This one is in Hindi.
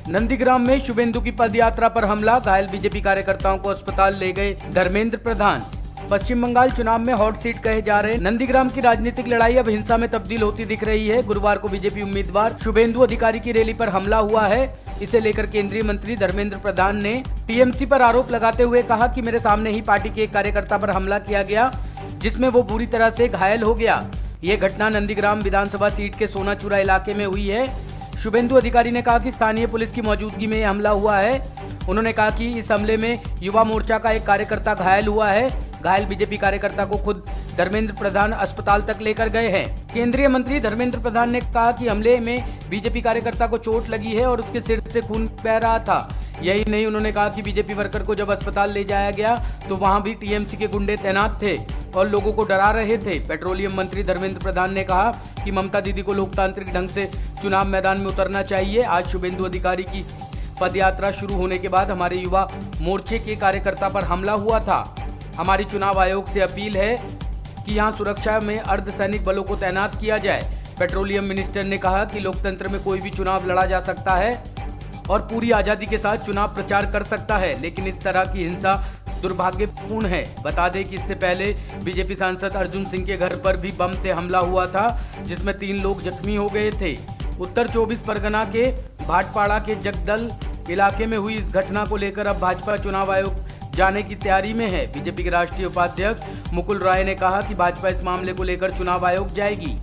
नंदीग्राम में शुभेंदु की पदयात्रा पर हमला, घायल बीजेपी कार्यकर्ताओं को अस्पताल ले गए धर्मेंद्र प्रधान। पश्चिम बंगाल चुनाव में हॉट सीट कहे जा रहे नंदीग्राम की राजनीतिक लड़ाई अब हिंसा में तब्दील होती दिख रही है। गुरुवार को बीजेपी उम्मीदवार शुभेंदु अधिकारी की रैली पर हमला हुआ है। इसे लेकर केंद्रीय मंत्री धर्मेंद्र प्रधान ने टीएमसी पर आरोप लगाते हुए कहा कि मेरे सामने ही पार्टी के एक कार्यकर्ता पर हमला किया गया, जिसमें वो बुरी तरह से घायल हो गया। ये घटना नंदीग्राम विधानसभा सीट के सोनाचूरा इलाके में हुई है। शुभेंदु अधिकारी ने कहा कि स्थानीय पुलिस की मौजूदगी में यह हमला हुआ है। उन्होंने कहा कि इस हमले में युवा मोर्चा का एक कार्यकर्ता घायल हुआ है। घायल बीजेपी कार्यकर्ता को खुद धर्मेंद्र प्रधान अस्पताल तक लेकर गए हैं। केंद्रीय मंत्री धर्मेंद्र प्रधान ने कहा कि हमले में बीजेपी कार्यकर्ता को चोट लगी है और उसके सिर से खून बह रहा था। यही नहीं, उन्होंने कहा कि बीजेपी वर्कर को जब अस्पताल ले जाया गया तो वहां भी टीएमसी के गुंडे तैनात थे और लोगों को डरा रहे थे। पेट्रोलियम मंत्री धर्मेंद्र प्रधान ने कहा कि ममता दीदी को लोकतांत्रिक ढंग से चुनाव मैदान में उतरना चाहिए। आज शुभेंदु अधिकारी की पदयात्रा शुरू होने के बाद हमारे युवा मोर्चे के कार्यकर्ता पर हमला हुआ था। हमारी चुनाव आयोग से अपील है कि यहां सुरक्षा में अर्धसैनिक बलों को तैनात किया जाए। पेट्रोलियम मिनिस्टर ने कहा कि लोकतंत्र में कोई भी चुनाव लड़ा जा सकता है और पूरी आजादी के साथ चुनाव प्रचार कर सकता है, लेकिन इस तरह की हिंसा दुर्भाग्यपूर्ण है। बता दें कि इससे पहले बीजेपी सांसद अर्जुन सिंह के घर पर भी बम से हमला हुआ था, जिसमें 3 लोग जख्मी हो गए थे। उत्तर 24 परगना के भाटपाड़ा के जगदल इलाके में हुई इस घटना को लेकर अब भाजपा चुनाव आयोग जाने की तैयारी में है। बीजेपी के राष्ट्रीय उपाध्यक्ष मुकुल राय ने कहा कि भाजपा इस मामले को लेकर चुनाव आयोग जाएगी।